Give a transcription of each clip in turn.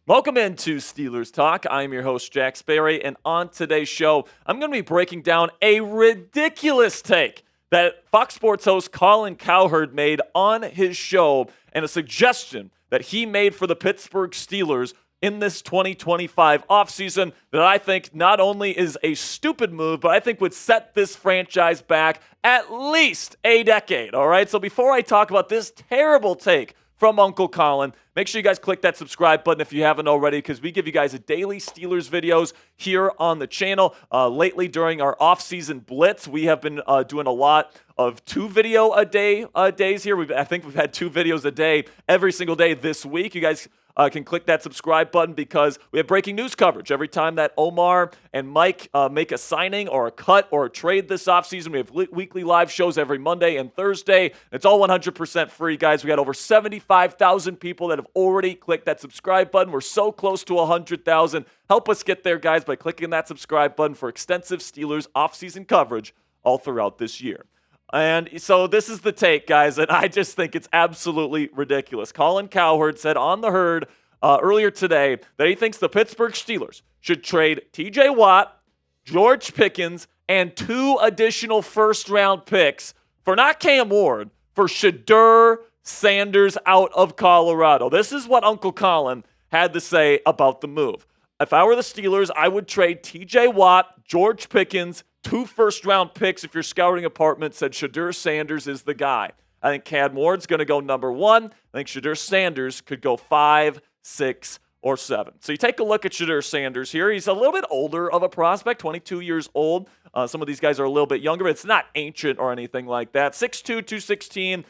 Welcome into Steelers Talk. I'm your host, Jack Sperry, and on today's show, I'm going to be breaking down a ridiculous take that Fox Sports host Colin Cowherd made on his show and a suggestion that he made for the Pittsburgh Steelers in this 2025 offseason that I think not only is a stupid move, but I think would set this franchise back at least a decade, all right? So before I talk about this terrible take from Uncle Colin, make sure you guys click that subscribe button if you haven't already, because we give you guys a daily Steelers videos here on the channel. Lately, during our off-season blitz, we have been doing a lot of 2 video a day days here. I think we've had 2 videos a day every single day this week. You guys can click that subscribe button because we have breaking news coverage every time that Omar and Mike make a signing or a cut or a trade this offseason. We have weekly live shows every Monday and Thursday. It's all 100% free, guys. We got over 75,000 people that have already clicked that subscribe button. We're so close to 100,000. Help us get there, guys, by clicking that subscribe button for extensive Steelers offseason coverage all throughout this year. And so this is the take, guys, and I just think it's absolutely ridiculous. Colin Cowherd said on the herd earlier today that he thinks the Pittsburgh Steelers should trade T.J. Watt, George Pickens, and 2 additional first-round picks for not Cam Ward, for Shedeur Sanders out of Colorado. This is what Uncle Colin had to say about the move. If I were the Steelers, I would trade T.J. Watt, George Pickens, 2 first-round picks. If you're scouting apartments, said Shedeur Sanders is the guy. I think Cam Ward's going to go number 1. I think Shedeur Sanders could go 5, 6, or 7. So you take a look at Shedeur Sanders here. He's a little bit older of a prospect, 22 years old. Some of these guys are a little bit younger, but it's not ancient or anything like that. 6'2", 216.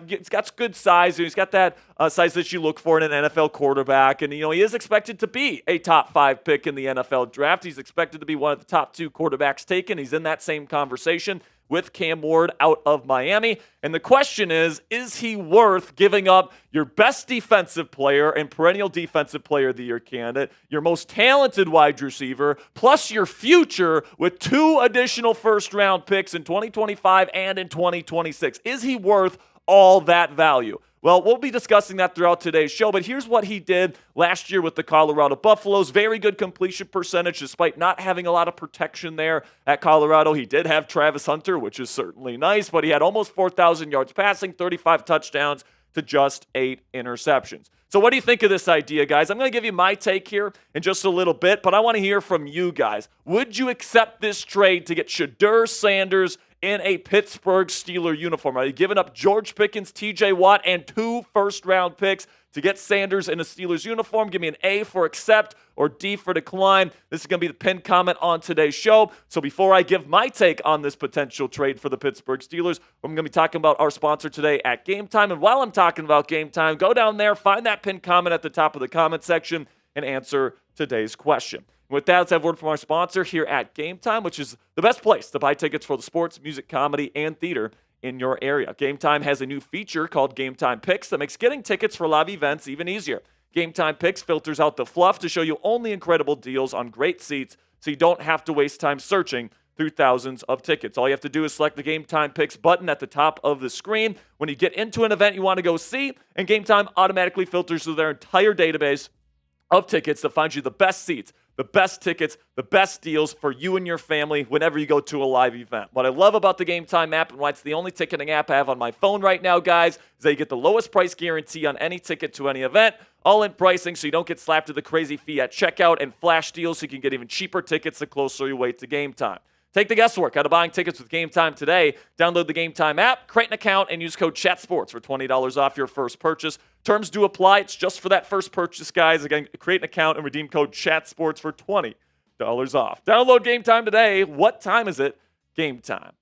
He's got good size. He's got that size that you look for in an NFL quarterback. And, he is expected to be a top 5 pick in the NFL draft. He's expected to be one of the top 2 quarterbacks taken. He's in that same conversation with Cam Ward out of Miami. And the question is he worth giving up your best defensive player and perennial defensive player of the year candidate, your most talented wide receiver, plus your future with 2 additional first-round picks in 2025 and in 2026? Is he worth all that value? Well, we'll be discussing that throughout today's show, but here's what he did last year with the Colorado Buffaloes. Very good completion percentage despite not having a lot of protection there at Colorado. He did have Travis Hunter, which is certainly nice, but he had almost 4,000 yards passing, 35 touchdowns to just 8 interceptions. So what do you think of this idea, guys? I'm going to give you my take here in just a little bit, but I want to hear from you guys. Would you accept this trade to get Shedeur Sanders in a Pittsburgh Steeler uniform? Are you giving up George Pickens, T.J. Watt, and 2 first-round picks to get Sanders in a Steelers uniform? Give me an A for accept or D for decline. This is going to be the pinned comment on today's show. So before I give my take on this potential trade for the Pittsburgh Steelers, I'm going to be talking about our sponsor today at Game Time. And while I'm talking about Game Time, go down there, find that pinned comment at the top of the comment section, and answer today's question. With that, let's have a word from our sponsor here at Game Time, which is the best place to buy tickets for the sports, music, comedy, and theater in your area. Game Time has a new feature called Game Time Picks that makes getting tickets for live events even easier. Game Time Picks filters out the fluff to show you only incredible deals on great seats so you don't have to waste time searching through thousands of tickets. All you have to do is select the Game Time Picks button at the top of the screen when you get into an event you want to go see, and Game Time automatically filters through their entire database of tickets to find you the best seats, the best tickets, the best deals for you and your family whenever you go to a live event. What I love about the Game Time app and why it's the only ticketing app I have on my phone right now, guys, is that you get the lowest price guarantee on any ticket to any event, all-in pricing so you don't get slapped with a crazy fee at checkout, and flash deals so you can get even cheaper tickets the closer you wait to game time. Take the guesswork out of buying tickets with Game Time today. Download the Game Time app, create an account, and use code CHATSPORTS for $20 off your first purchase. Terms do apply. It's just for that first purchase, guys. Again, create an account and redeem code CHATSPORTS for $20 off. Download Game Time today. What time is it? Game Time.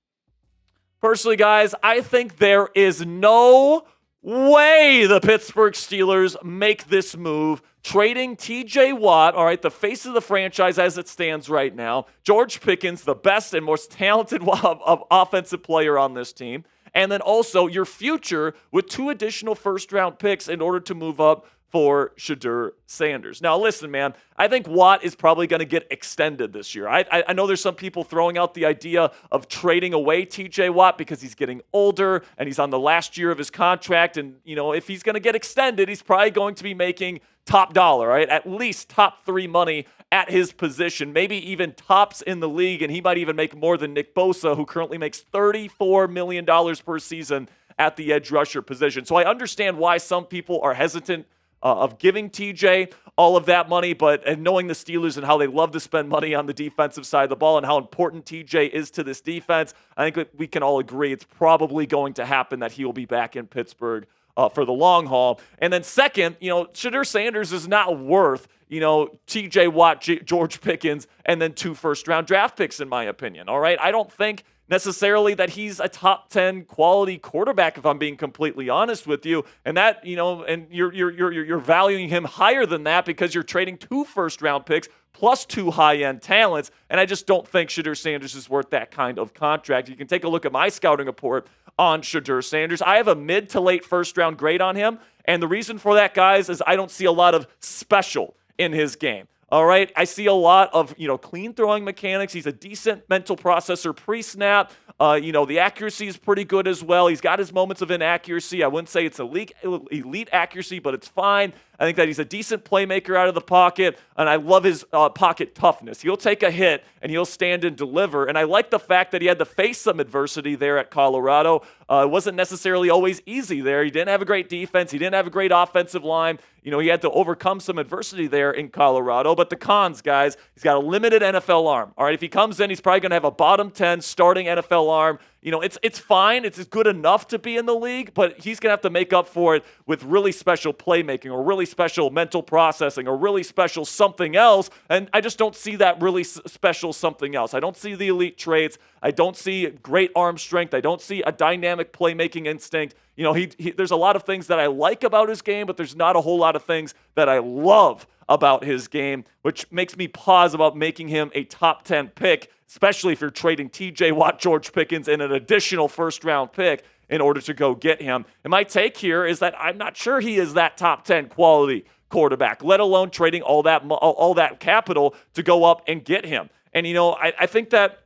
Personally, guys, I think there is no way the Pittsburgh Steelers make this move, trading T.J. Watt, all right, the face of the franchise as it stands right now, George Pickens, the best and most talented offensive player on this team, and then also your future with 2 additional first-round picks in order to move up for Shedeur Sanders. Now, listen, man, I think Watt is probably going to get extended this year. I know there's some people throwing out the idea of trading away T.J. Watt because he's getting older and he's on the last year of his contract. And, if he's going to get extended, he's probably going to be making top dollar, right? At least top 3 money at his position, maybe even tops in the league, and he might even make more than Nick Bosa, who currently makes $34 million per season at the edge rusher position. So I understand why some people are hesitant of giving TJ all of that money, but knowing the Steelers and how they love to spend money on the defensive side of the ball and how important TJ is to this defense, I think that we can all agree it's probably going to happen that he will be back in Pittsburgh for the long haul. And then second, Shedeur Sanders is not worth, TJ Watt, George Pickens, and then 2 first-round draft picks, in my opinion. All right, I don't think necessarily that he's a top 10 quality quarterback, if I'm being completely honest with you. And that, and you're valuing him higher than that because you're trading 2 first-round picks plus 2 high-end talents. And I just don't think Shedeur Sanders is worth that kind of contract. You can take a look at my scouting report on Shedeur Sanders. I have a mid to late first-round grade on him. And the reason for that, guys, is I don't see a lot of special in his game. All right, I see a lot of, clean throwing mechanics. He's a decent mental processor pre-snap. The accuracy is pretty good as well. He's got his moments of inaccuracy. I wouldn't say it's elite accuracy, but it's fine. I think that he's a decent playmaker out of the pocket, and I love his pocket toughness. He'll take a hit, and he'll stand and deliver. And I like the fact that he had to face some adversity there at Colorado. It wasn't necessarily always easy there. He didn't have a great defense. He didn't have a great offensive line. He had to overcome some adversity there in Colorado. But the cons, guys, he's got a limited NFL arm. All right, if he comes in, he's probably going to have a bottom 10 starting NFL arm. It's fine. It's good enough to be in the league, but he's going to have to make up for it with really special playmaking or really special mental processing or really special something else. And I just don't see that really special something else. I don't see the elite traits. I don't see great arm strength. I don't see a dynamic playmaking instinct. There's a lot of things that I like about his game, but there's not a whole lot of things that I love about his game, which makes me pause about making him a top 10 pick, especially if you're trading TJ Watt, George Pickens, and an additional first-round pick in order to go get him. And my take here is that I'm not sure he is that top 10 quality quarterback, let alone trading all that capital to go up and get him. And, I think that,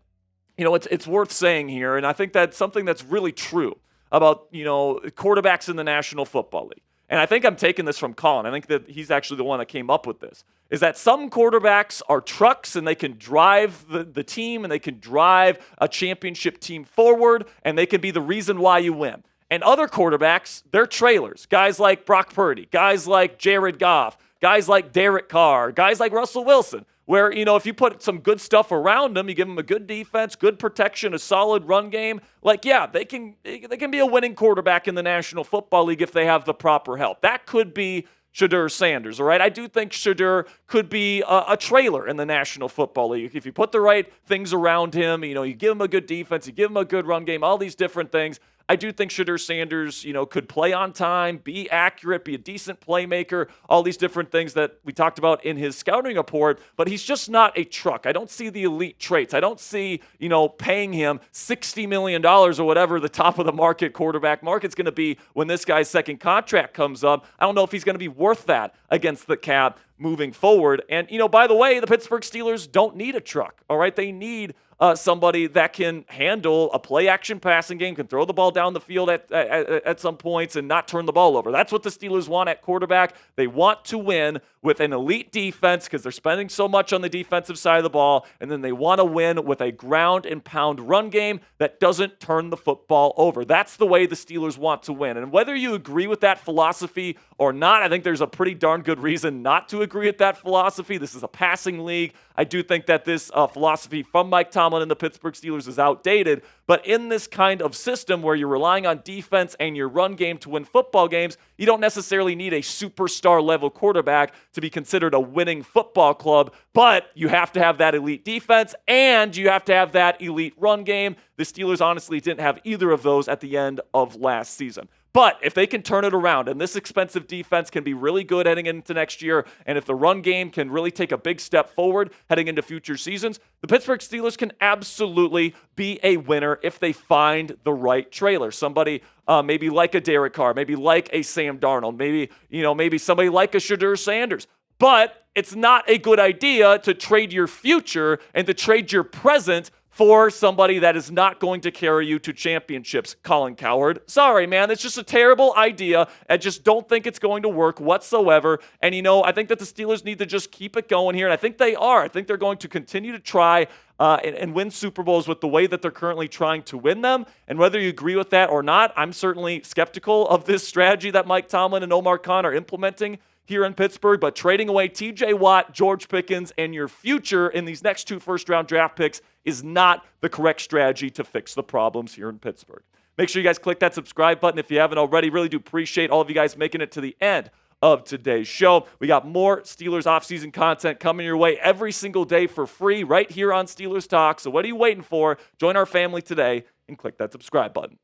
it's worth saying here, and I think that's something that's really true about, quarterbacks in the National Football League. And I think I'm taking this from Colin. I think that he's actually the one that came up with this, is that some quarterbacks are trucks and they can drive the team and they can drive a championship team forward and they can be the reason why you win. And other quarterbacks, they're trailers. Guys like Brock Purdy, guys like Jared Goff, guys like Derek Carr, guys like Russell Wilson, where, if you put some good stuff around them, you give them a good defense, good protection, a solid run game, they can be a winning quarterback in the National Football League if they have the proper help. That could be Shedeur Sanders, all right? I do think Shedeur could be a trailer in the National Football League. If you put the right things around him, you give him a good defense, you give him a good run game, all these different things, I do think Shedeur Sanders, could play on time, be accurate, be a decent playmaker, all these different things that we talked about in his scouting report, but he's just not a truck. I don't see the elite traits. I don't see, paying him $60 million or whatever the top of the market quarterback market's going to be when this guy's second contract comes up. I don't know if he's going to be worth that against the cap moving forward. And, by the way, the Pittsburgh Steelers don't need a truck, all right? They need somebody that can handle a play-action passing game, can throw the ball down the field at some points and not turn the ball over. That's what the Steelers want at quarterback. They want to win with an elite defense because they're spending so much on the defensive side of the ball, and then they want to win with a ground-and-pound run game that doesn't turn the football over. That's the way the Steelers want to win. And whether you agree with that philosophy or not, I think there's a pretty darn good reason not to agree with that philosophy. This is a passing league. I do think that this philosophy from Mike Tomlin and the Pittsburgh Steelers is outdated, but in this kind of system where you're relying on defense and your run game to win football games, you don't necessarily need a superstar level quarterback to be considered a winning football club, but you have to have that elite defense and you have to have that elite run game. The Steelers honestly didn't have either of those at the end of last season. But if they can turn it around and this expensive defense can be really good heading into next year, and if the run game can really take a big step forward heading into future seasons, the Pittsburgh Steelers can absolutely be a winner if they find the right trailer. Somebody maybe like a Derek Carr, maybe like a Sam Darnold, maybe somebody like a Shedeur Sanders. But it's not a good idea to trade your future and to trade your present for somebody that is not going to carry you to championships, Colin Cowherd. Sorry, man. That's just a terrible idea. I just don't think it's going to work whatsoever. And, I think that the Steelers need to just keep it going here. And I think they are. I think they're going to continue to try and win Super Bowls with the way that they're currently trying to win them. And whether you agree with that or not, I'm certainly skeptical of this strategy that Mike Tomlin and Omar are implementing here in Pittsburgh, but trading away TJ Watt, George Pickens, and your future in these next 2 first-round draft picks is not the correct strategy to fix the problems here in Pittsburgh. Make sure you guys click that subscribe button if you haven't already. Really do appreciate all of you guys making it to the end of today's show. We got more Steelers offseason content coming your way every single day for free right here on Steelers Talk. So what are you waiting for? Join our family today and click that subscribe button.